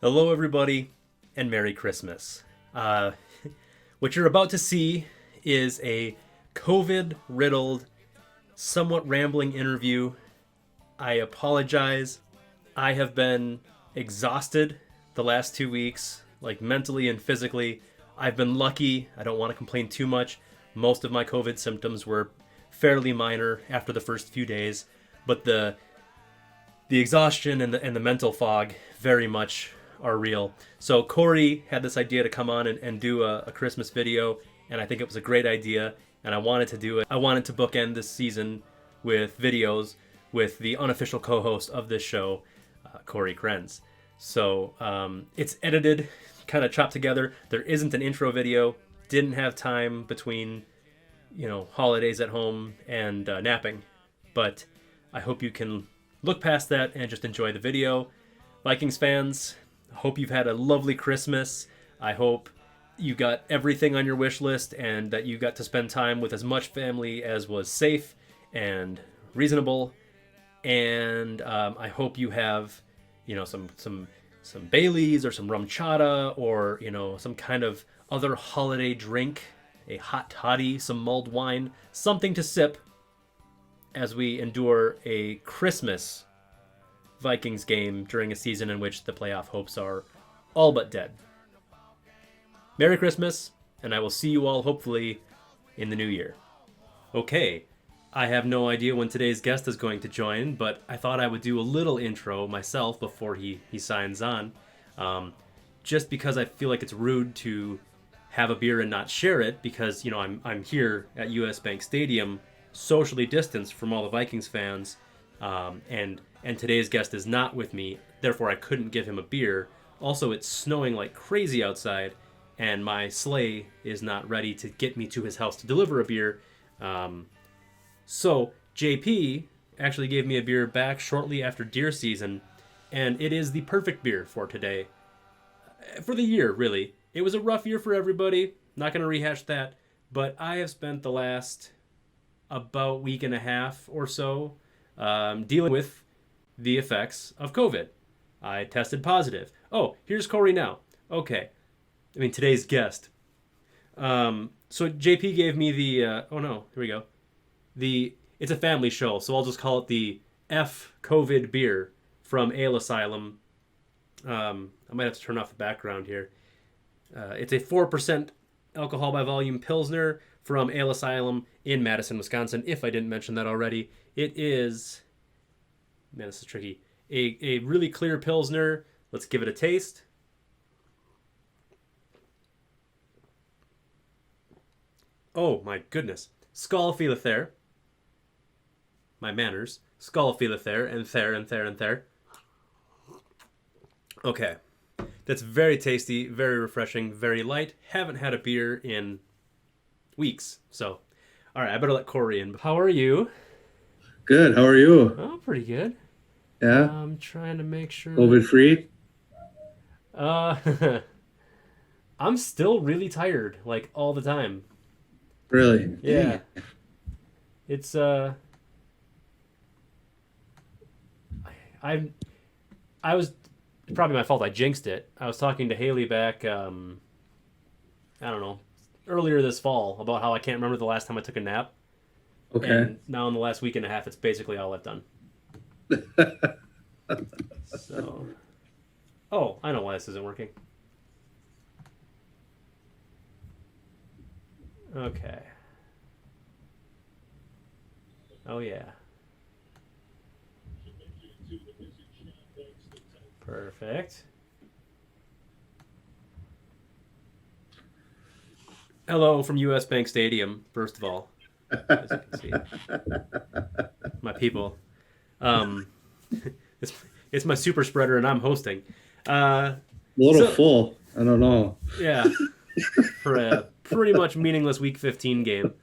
Hello, everybody, and Merry Christmas. What you're about to see is a COVID-riddled, somewhat rambling interview. I apologize. I have been exhausted the last 2 weeks, like mentally and physically. I've been lucky. I don't want to complain too much. Most of my COVID symptoms were fairly minor after the first few days, but the exhaustion and the mental fog very much are real. So Corey had this idea to come on and do a Christmas video, and I think it was a great idea, and I wanted to do it. I wanted to bookend this season with videos with the unofficial co-host of this show, Corey Krenz. So it's edited, kind of chopped together. There isn't an intro video. Didn't have time between, holidays at home and napping. But I hope you can look past that and just enjoy the video. Vikings fans, I hope you've had a lovely Christmas. I hope you got everything on your wish list and that you got to spend time with as much family as was safe and reasonable. And I hope you have, some Baileys or some rum chata or, some kind of other holiday drink, a hot toddy, some mulled wine, something to sip as we endure a Christmas Vikings game during a season in which the playoff hopes are all but dead. Merry Christmas, and I will see you all hopefully in the new year. Okay, I have no idea when today's guest is going to join, but I thought I would do a little intro myself before he signs on. Just because I feel like it's rude to have a beer and not share it, because I'm here at US Bank Stadium, socially distanced from all the Vikings fans, and today's guest is not with me, therefore I couldn't give him a beer. Also, it's snowing like crazy outside, and my sleigh is not ready to get me to his house to deliver a beer. So JP actually gave me a beer back shortly after deer season, and it is the perfect beer for today. For the year, really. It was a rough year for everybody, not going to rehash that, but I have spent the last about week and a half or so dealing with the effects of COVID. I tested positive. Oh, here's Corey now. Okay. Today's guest. So JP gave me the, oh no, here we go. It's a family show, so I'll just call it the F COVID beer from Ale Asylum. I might have to turn off the background here. It's a 4% alcohol by volume Pilsner from Ale Asylum in Madison, Wisconsin, if I didn't mention that already. It is, man, this is tricky, a really clear Pilsner. Let's give it a taste. Oh, my goodness. Skål fila there. My manners. Skål fila there, and there, and there, and there. Okay. That's very tasty, very refreshing, very light. Haven't had a beer in weeks, so. All right, I better let Corey in. How are you? Good. How are you? Oh, pretty good. Yeah. I'm trying to make sure. COVID free? Uh, I'm still really tired, like all the time. Really? Yeah. It's I was probably my fault. I jinxed it. I was talking to Haley back I don't know, earlier this fall about how I can't remember the last time I took a nap. Okay. And now in the last week and a half it's basically all I've done. So oh, I know why this isn't working. Okay. Oh yeah. Perfect. Hello from US Bank Stadium, first of all. As you can see. My people. Um, it's my super spreader and I'm hosting. A little full. I don't know. Yeah. For a pretty much meaningless Week 15 game.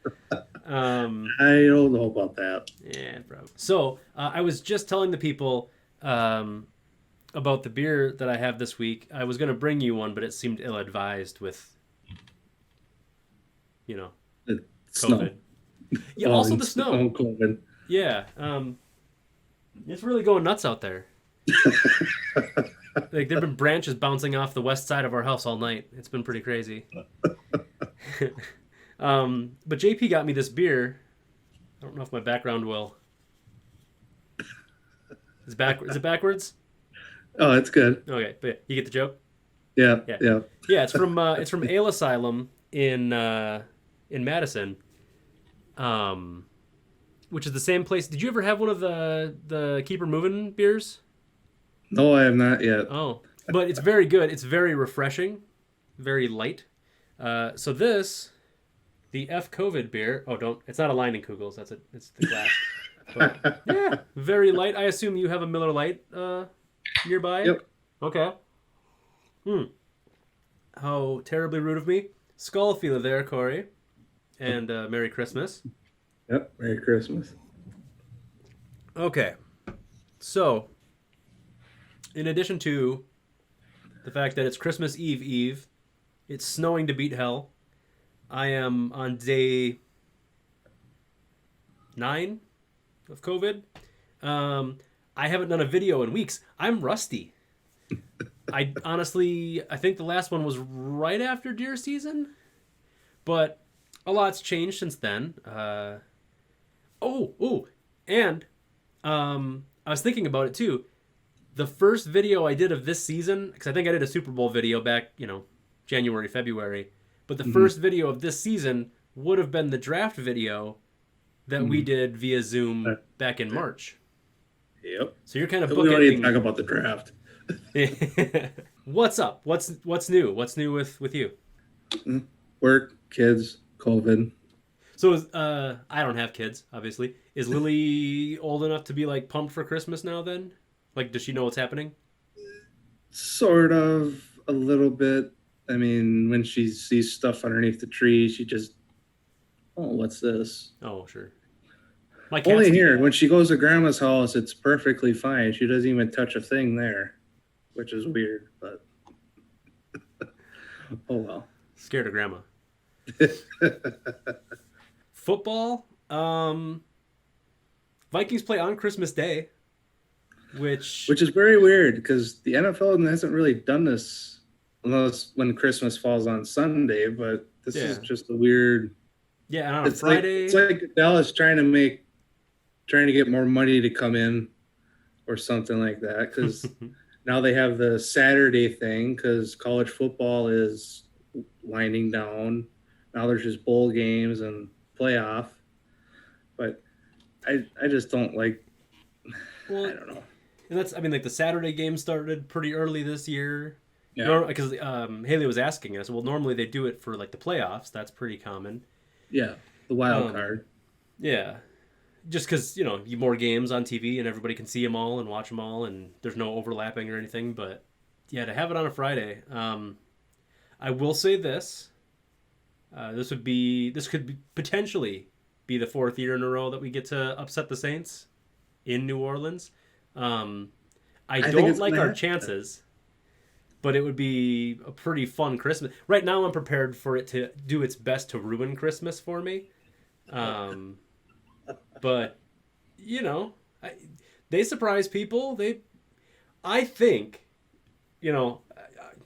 I don't know about that. Yeah, probably. So I was just telling the people about the beer that I have this week. I was going to bring you one, but it seemed ill-advised with, It's COVID. Snow. Yeah, also the snow. COVID. Yeah, it's really going nuts out there. Like there've been branches bouncing off the west side of our house all night. It's been pretty crazy. But JP got me this beer. I don't know if my background will. Is it backwards? Oh, it's good. Okay, but yeah, you get the joke. Yeah, Yeah, yeah. yeah. It's from Ale Asylum in Madison, um, which is the same place. Did you ever have one of the Keep Her Moving beers? No, I have not yet. Oh, but it's very good. It's very refreshing, very light. So the F COVID beer. Oh, don't. It's not a Leinenkugels. It's the glass. But yeah, very light. I assume you have a Miller Lite nearby. Yep. Okay. Hmm. How terribly rude of me. Skull feeler there, Corey. And Merry Christmas. Yep. Merry Christmas. Okay. So, in addition to the fact that it's Christmas Eve, it's snowing to beat hell. I am on day 9 of COVID. I haven't done a video in weeks. I'm rusty. I think the last one was right after deer season, but a lot's changed since then. And I was thinking about it too. The first video I did of this season, because I think I did a Super Bowl video back, January, February, but the first video of this season would have been the draft video that we did via Zoom back in March. Yep. So you're kind of We don't need to bookending. talk about the draft. What's up? What's new? What's new with you? Work, kids, COVID. So I don't have kids, obviously. Is Lily old enough to be like pumped for Christmas now? Then, like, does she know what's happening? Sort of, a little bit. I mean, when she sees stuff underneath the tree, she just, oh, what's this? Oh, sure. My Only cat's here. When she goes to grandma's house, it's perfectly fine. She doesn't even touch a thing there, which is weird, but oh well. scared of grandma. Football. Vikings play on Christmas Day, which Which is very weird because the NFL hasn't really done this unless when Christmas falls on Sunday, but this is just a weird. Yeah, and on It's Friday. It's like Dallas trying to get more money to come in or something like that because now they have the Saturday thing because college football is winding down. Now there's just bowl games and playoff. But I just don't like. Well, I don't know. And like the Saturday game started pretty early this year. Yeah. Because Haley was asking us. Well, normally they do it for like the playoffs. That's pretty common. Yeah, the wild card. Yeah, just because you more games on TV and everybody can see them all and watch them all, and there's no overlapping or anything. But yeah, to have it on a Friday, I will say this: this could potentially be the 4th year in a row that we get to upset the Saints in New Orleans. I don't like our chances, but it would be a pretty fun Christmas. Right now, I'm prepared for it to do its best to ruin Christmas for me. But they surprise people. I think, this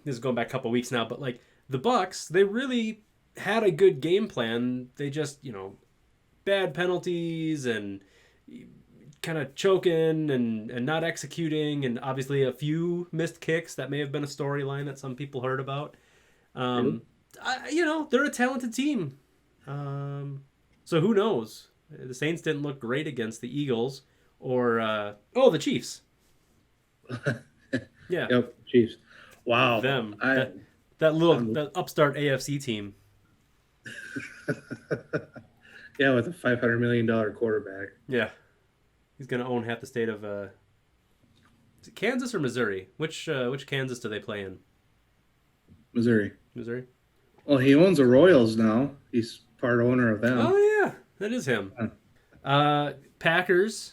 is going back a couple weeks now, but like the Bucks, they really had a good game plan. They just, bad penalties and kind of choking and not executing, and obviously a few missed kicks. That may have been a storyline that some people heard about. They're a talented team. So who knows? The Saints didn't look great against the Eagles or the Chiefs. Yeah. Yep, Chiefs. Wow. Them. That upstart AFC team. Yeah, with a $500 million quarterback. Yeah. He's going to own half the state of is it Kansas or Missouri? Which Kansas do they play in? Missouri. Missouri? Well, he owns the Royals now. He's part owner of them. Oh, yeah. That is him. Packers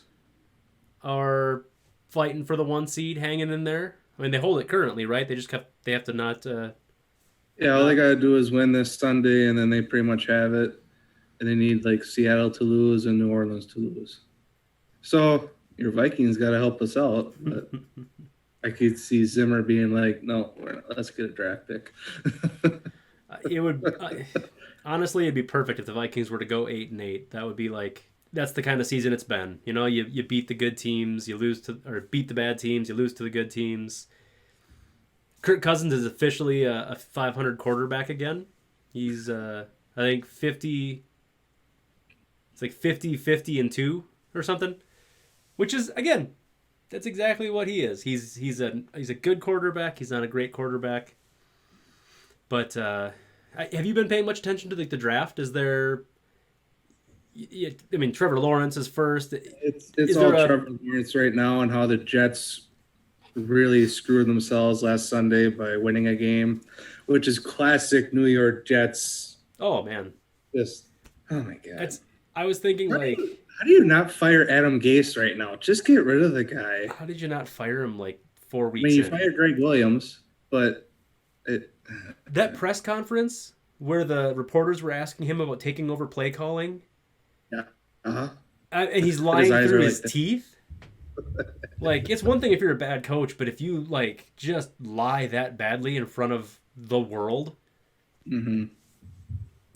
are fighting for the 1 seed, hanging in there. I mean, they hold it currently, right? They have to not... yeah, all they got to do is win this Sunday, and then they pretty much have it. And they need, like, Seattle to lose and New Orleans to lose. So your Vikings got to help us out. But I could see Zimmer being like, "No, let's get a draft pick." It would honestly, it'd be perfect if the Vikings were to go 8-8. That would be like that's the kind of season it's been. You know, you beat the good teams, you lose to or beat the bad teams, you lose to the good teams. Kirk Cousins is officially a 500 quarterback again. He's I think 50. It's like 50, 50 and 2 or something, which is again that's exactly what he is. He's a good quarterback. He's not a great quarterback. But have you been paying much attention to the draft? Is there? I mean, Trevor Lawrence is first. It's Is all there a? Trevor Lawrence right now, and how the Jets really screwed themselves last Sunday by winning a game, which is classic New York Jets. Oh man, Just oh my god. that's. I was thinking like, How do you not fire Adam Gase right now? Just get rid of the guy. how did you not fire him like 4 weeks I mean, you in? fired Greg Williams, but it. That press conference where the reporters were asking him about taking over play calling, Yeah. Uh-huh. and he's But his lying eyes through are his like that. teeth. Like it's one thing if you're a bad coach, but if you like just lie that badly in front of the world. Mm-hmm.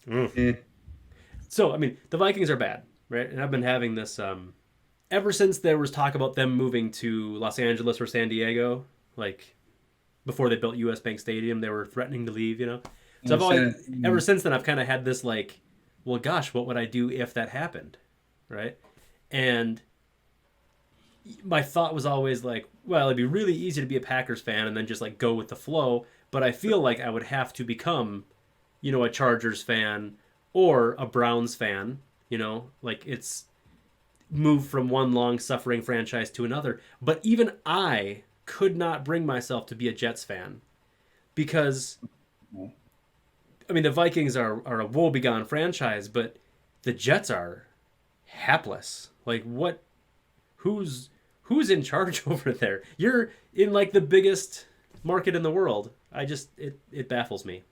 Mm. Eh. So I mean, the Vikings are bad, right? And I've been having this ever since there was talk about them moving to Los Angeles or San Diego, like before they built US Bank Stadium, they were threatening to leave, you know. So I've always ever since then I've kind of had this like, well, gosh, what would I do if that happened, right? And my thought was always like, well, it'd be really easy to be a Packers fan and then just like go with the flow, but I feel like I would have to become, a Chargers fan or a Browns fan, like it's moved from one long suffering franchise to another. But even I could not bring myself to be a Jets fan because I mean the Vikings are a woebegone franchise, but the Jets are hapless. Like what who's who's in charge over there? You're in like the biggest market in the world. It baffles me.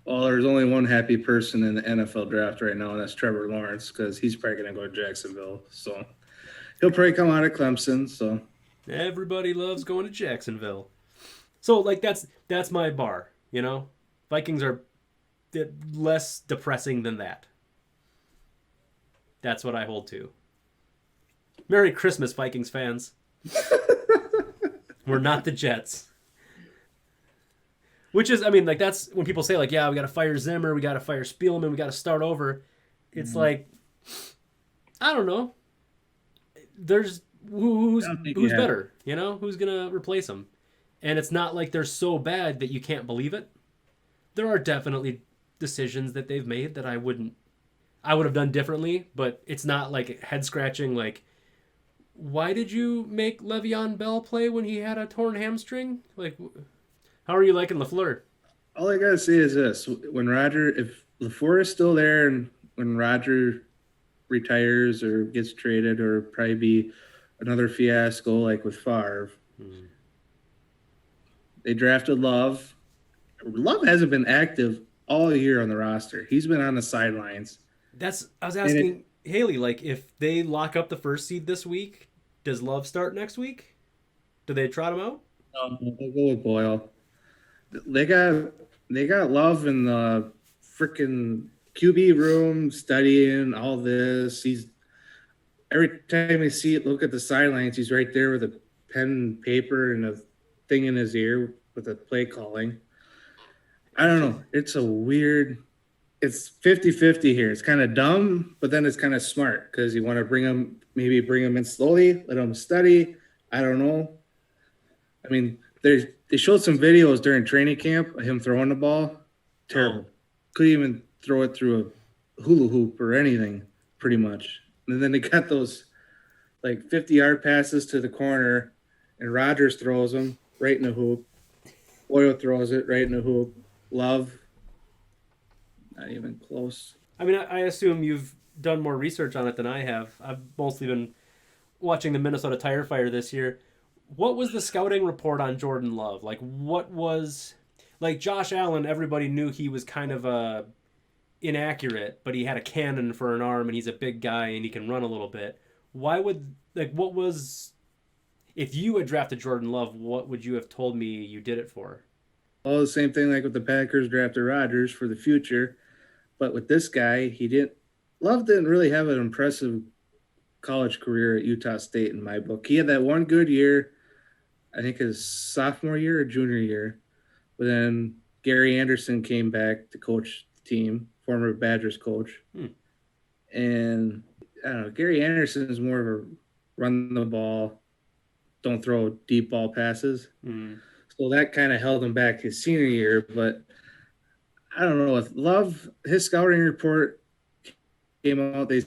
Well, there's only one happy person in the NFL draft right now, and that's Trevor Lawrence, because he's probably going to go to Jacksonville. So he'll probably come out of Clemson. So Everybody loves going to Jacksonville. So like that's my bar. Vikings are less depressing than that. That's what I hold to. Merry Christmas, Vikings fans. We're not the Jets. Which is, I mean, like that's when people say, like, yeah, we got to fire Zimmer, we got to fire Spielman, we got to start over. It's like, I don't know. There's who's better, Who's gonna replace them? And it's not like they're so bad that you can't believe it. There are definitely decisions that they've made that I would have done differently, but it's not like head scratching. Like, why did you make Le'Veon Bell play when he had a torn hamstring? Like, how are you liking LaFleur? all I gotta say is this: if LaFleur is still there, and when Roger retires or gets traded, or probably be another fiasco like with Favre, they drafted Love. Love hasn't been active all year on the roster. He's been on the sidelines. I was asking Haley, like, if they lock up the first seed this week, does Love start next week? Do they trot him out? They'll go with Boyle. They got Love in the freaking QB room studying all this. He's every time I see it, look at the sidelines. He's right there with a pen and paper and a thing in his ear with a play calling. I don't know. It's a weird. It's 50-50 here. It's kind of dumb, but then it's kind of smart because you want to bring him in slowly, let him study. I don't know. I mean, they showed some videos during training camp of him throwing the ball. Terrible. Couldn't even throw it through a hula hoop or anything, pretty much. And then they got those like 50-yard passes to the corner, and Rodgers throws them right in the hoop. Boyle throws it right in the hoop. Love, not even close. I mean, I assume you've done more research on it than I have. I've mostly been watching the Minnesota Tire Fire this year. What was the scouting report on Jordan Love? Like, what was like Josh Allen? Everybody knew he was kind of inaccurate, but he had a cannon for an arm, and he's a big guy, and he can run a little bit. Why would what was If you had drafted Jordan Love, what would you have told me you did it for? All the same thing like with the Packers drafted Rodgers for the future. But with this guy, he didn't. Love didn't really have an impressive college career at Utah State in my book. He had that one good year, I think his sophomore year or junior year. But then Gary Anderson came back to coach the team, former Badgers coach. Hmm. And I don't know, Gary Anderson is more of a run the ball, don't throw deep ball passes. Mm. So that kind of held him back his senior year. But I don't know, with Love, his scouting report came out. They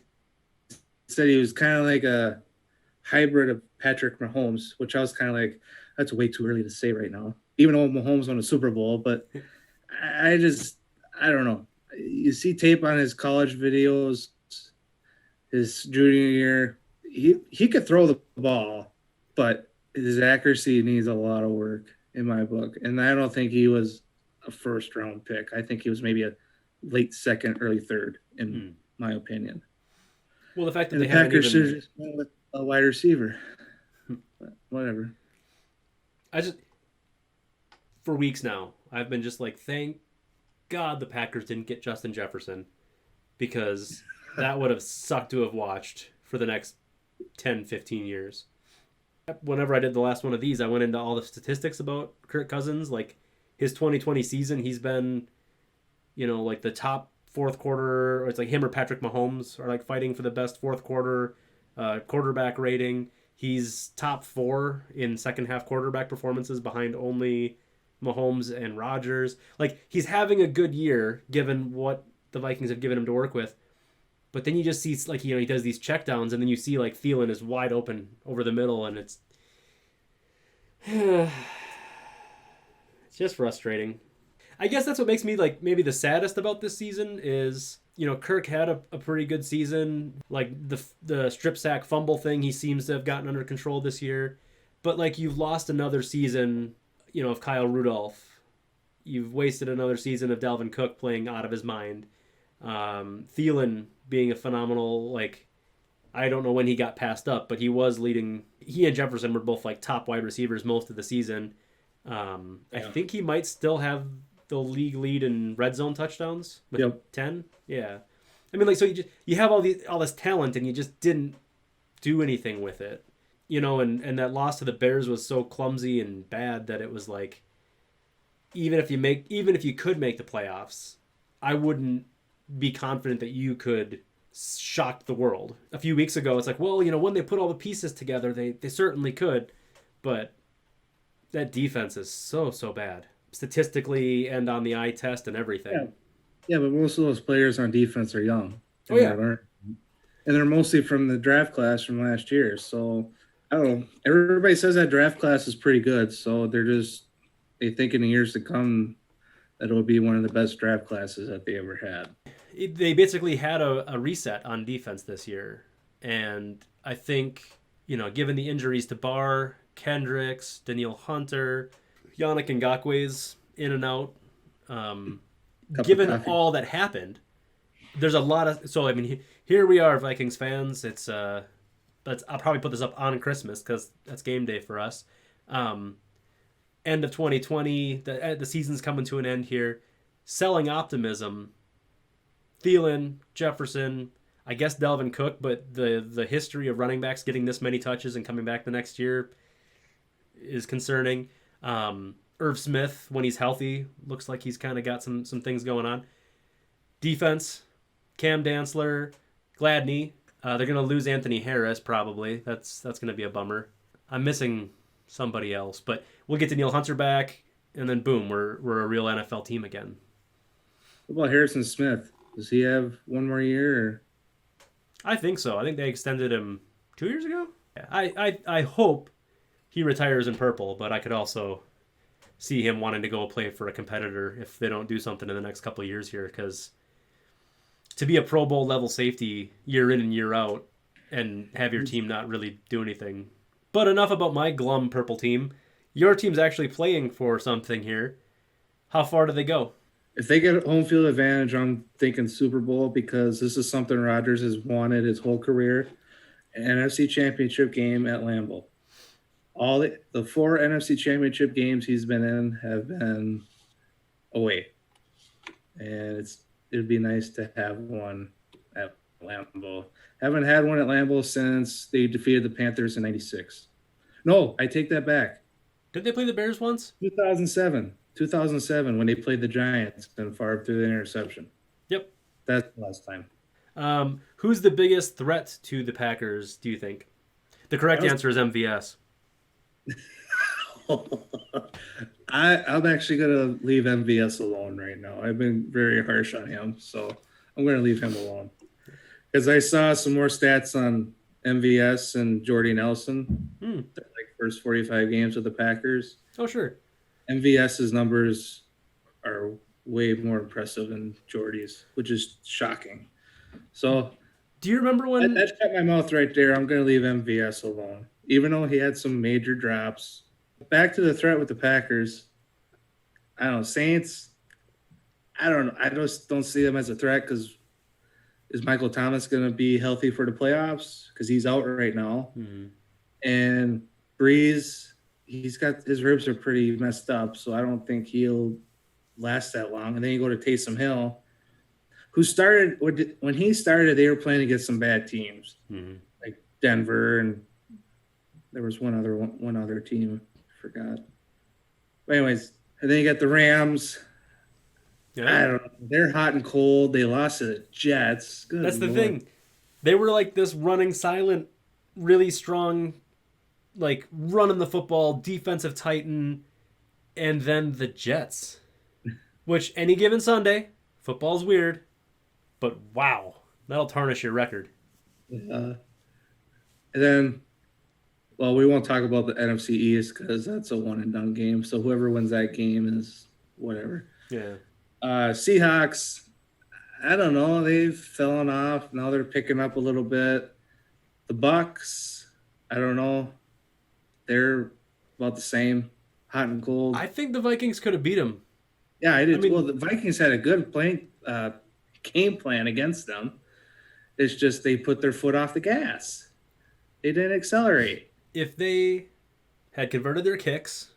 said he was kind of like a hybrid of Patrick Mahomes, which I was kind of like, that's way too early to say right now, even though Mahomes won a Super Bowl. But I just, I don't know. You see tape on his college videos, his junior year, he could throw the ball, but his accuracy needs a lot of work in my book. And I don't think he was a first round pick. I think he was maybe a late second, early third, in my opinion. Well, the fact that And they the haven't Packers should have even just went with a wide receiver. But whatever. I just for weeks now, I've been just like, thank God the Packers didn't get Justin Jefferson because that would have sucked to have watched for the next 10, 15 years. Whenever I did the last one of these, I went into all the statistics about Kirk Cousins. Like his 2020 season, he's been, like the top fourth quarter, or it's like him or Patrick Mahomes are like fighting for the best fourth quarter quarterback rating. He's top 4 in second half quarterback performances behind only Mahomes and Rodgers. Like he's having a good year given what the Vikings have given him to work with. But then you just see like he does these checkdowns, and then you see like Thielen is wide open over the middle, and it's it's just frustrating. I guess that's what makes me like maybe the saddest about this season is Kirk had a pretty good season. Like the strip sack fumble thing, he seems to have gotten under control this year. But like you've lost another season, of Kyle Rudolph. You've wasted another season of Dalvin Cook playing out of his mind. Thielen being a phenomenal, like, I don't know when he got passed up, but he was leading. He and Jefferson were both like top wide receivers most of the season. I think he might still have the league lead in red zone touchdowns with 10. Yeah, I mean, like, so you have all this talent and you just didn't do anything with it, and that loss to the Bears was so clumsy and bad that it was like, even if you could make the playoffs, I wouldn't be confident that you could shock the world. A few weeks ago, it's like, well, when they put all the pieces together, they certainly could, but that defense is so bad statistically and on the eye test and everything. Yeah, but most of those players on defense are young. Oh yeah, and they're mostly from the draft class from last year. So I don't know. Everybody says that draft class is pretty good, so they think in the years to come that it'll be one of the best draft classes that they ever had. They basically had a reset on defense this year, and I think given the injuries to Barr, Kendricks, Danielle Hunter, Yannick Ngakwe's in and out, given all that happened, there's a lot of. So I mean, here we are, Vikings fans. It's I'll probably put this up on Christmas because that's game day for us. End of 2020, the season's coming to an end here. Selling optimism. Thielen, Jefferson, I guess Dalvin Cook, but the history of running backs getting this many touches and coming back the next year is concerning. Irv Smith, when he's healthy, looks like he's kind of got some things going on. Defense, Cam Dantzler, Gladney. They're going to lose Anthony Harris probably. That's going to be a bummer. I'm missing somebody else, but we'll get Danielle Hunter back, and then boom, we're a real NFL team again. What about Harrison Smith? Does he have one more year? Or? I think so. I think they extended him 2 years ago. I hope he retires in purple, but I could also see him wanting to go play for a competitor if they don't do something in the next couple of years here, because to be a Pro Bowl level safety year in and year out and have your team not really do anything. But enough about my glum purple team. Your team's actually playing for something here. How far do they go? If they get home field advantage, I'm thinking Super Bowl, because this is something Rodgers has wanted his whole career. An NFC Championship game at Lambeau. All the four NFC Championship games he's been in have been away, and it'd be nice to have one at Lambeau. Haven't had one at Lambeau since they defeated the Panthers in '96. No, I take that back. Did they play the Bears once? 2007 when they played the Giants and Favre threw the interception. Yep. That's the last time. Who's the biggest threat to the Packers, do you think? The correct answer is MVS. I'm actually going to leave MVS alone right now. I've been very harsh on him, so I'm going to leave him alone. Because I saw some more stats on MVS and Jordy Nelson, like first 45 games with the Packers. Oh, sure. MVS's numbers are way more impressive than Jordy's, which is shocking. So, do you remember when that shut my mouth right there? I'm going to leave MVS alone, even though he had some major drops. Back to the threat with the Packers. I don't know, Saints. I don't know. I just don't see them as a threat because is Michael Thomas going to be healthy for the playoffs? Because he's out right now. Mm-hmm. And Breeze, he's got his ribs are pretty messed up, so I don't think he'll last that long. And then you go to Taysom Hill, who started when he started, they were playing against some bad teams, like Denver, and there was one other team, I forgot. But anyways, and then you got the Rams. Yeah. I don't know. They're hot and cold. They lost to the Jets. Good That's the Lord. thing. They were like this running silent, really strong, like running the football, defensive titan, and then the Jets. Which any given Sunday, football's weird, but wow, that'll tarnish your record. And then, well, we won't talk about the NFC East because that's a one and done game. So whoever wins that game is whatever. Yeah. Seahawks, I don't know. They've fallen off. Now they're picking up a little bit. The Bucks, I don't know. They're about the same, hot and cold. I think the Vikings could have beat them. Yeah, I did. Well, the Vikings had a good game plan against them. It's just they put their foot off the gas. They didn't accelerate. If they had converted their kicks,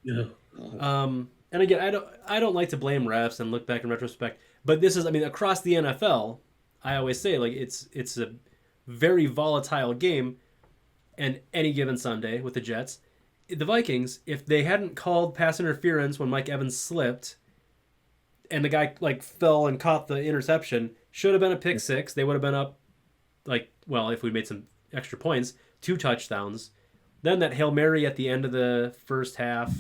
and again, I don't like to blame refs and look back in retrospect, but this is, across the NFL, I always say like it's a very volatile game, and any given Sunday with the Jets, the Vikings, if they hadn't called pass interference when Mike Evans slipped, and the guy like fell and caught the interception, should have been a pick six. They would have been up, if we made some extra points, 2 touchdowns. Then that Hail Mary at the end of the first half.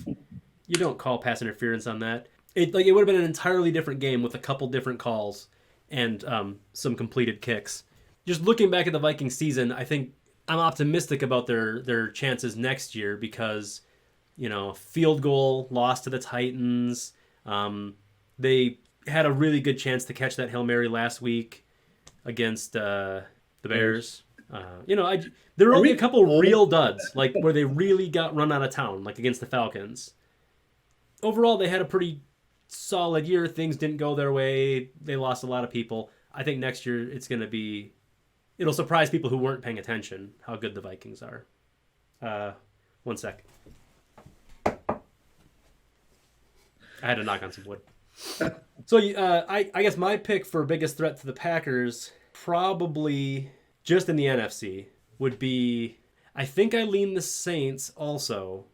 You don't call pass interference on that. It would have been an entirely different game with a couple different calls and some completed kicks. Just looking back at the Vikings season, I think I'm optimistic about their chances next year because, field goal loss to the Titans. They had a really good chance to catch that Hail Mary last week against the Bears. There were only a couple real duds, like where they really got run out of town, like against the Falcons. Overall, they had a pretty solid year. Things didn't go their way. They lost a lot of people. I think next year it'll surprise people who weren't paying attention how good the Vikings are. One sec. I had to knock on some wood. So I guess my pick for biggest threat to the Packers, probably just in the NFC, would be, I think I lean the Saints also,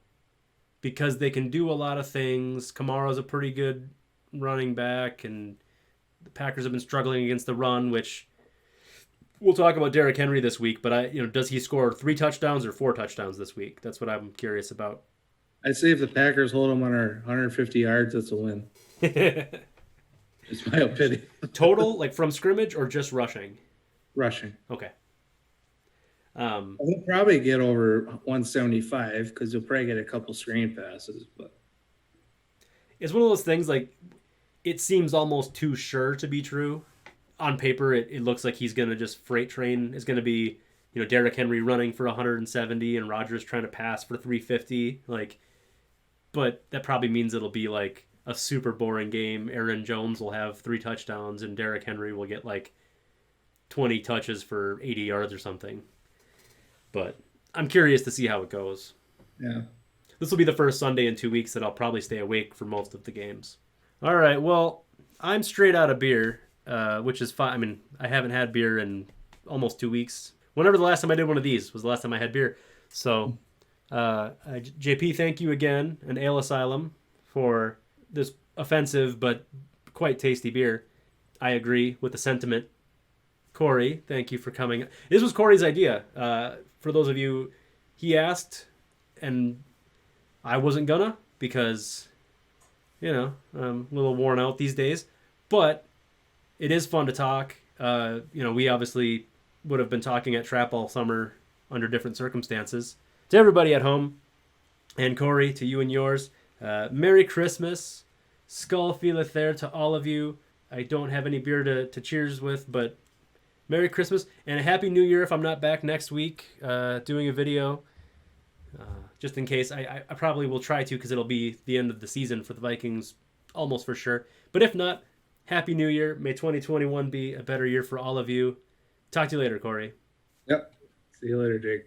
because they can do a lot of things. Kamara's a pretty good running back, and the Packers have been struggling against the run, which we'll talk about Derrick Henry this week, but does he score 3 touchdowns or 4 touchdowns this week? That's what I'm curious about. I'd say if the Packers hold them under 150 yards, that's a win. It's my opinion. Total, like from scrimmage or just rushing? Rushing. Okay. They'll probably get over 175 because they'll probably get a couple screen passes. But it's one of those things, like, it seems almost too sure to be true. On paper, it looks like he's going to just freight train. It's going to be, Derrick Henry running for 170 and Rodgers trying to pass for 350. But that probably means it'll be like a super boring game. Aaron Jones will have 3 touchdowns and Derrick Henry will get like 20 touches for 80 yards or something. But I'm curious to see how it goes. Yeah. This will be the first Sunday in 2 weeks that I'll probably stay awake for most of the games. All right. Well, I'm straight out of beer, which is fine. I mean, I haven't had beer in almost 2 weeks. Whenever the last time I did one of these was the last time I had beer. So, JP, thank you again, and Ale Asylum, for this offensive but quite tasty beer. I agree with the sentiment. Corey, thank you for coming. This was Corey's idea. For those of you, he asked, and I wasn't gonna because, I'm a little worn out these days. But it is fun to talk. We obviously would have been talking at Trap all summer under different circumstances. To everybody at home, and Corey, to you and yours, Merry Christmas. Skull feeleth there to all of you. I don't have any beer to cheers with, but Merry Christmas and a Happy New Year if I'm not back next week doing a video. Just in case, I probably will try to because it'll be the end of the season for the Vikings, almost for sure. But if not, Happy New Year. May 2021 be a better year for all of you. Talk to you later, Corey. Yep. See you later, Jake.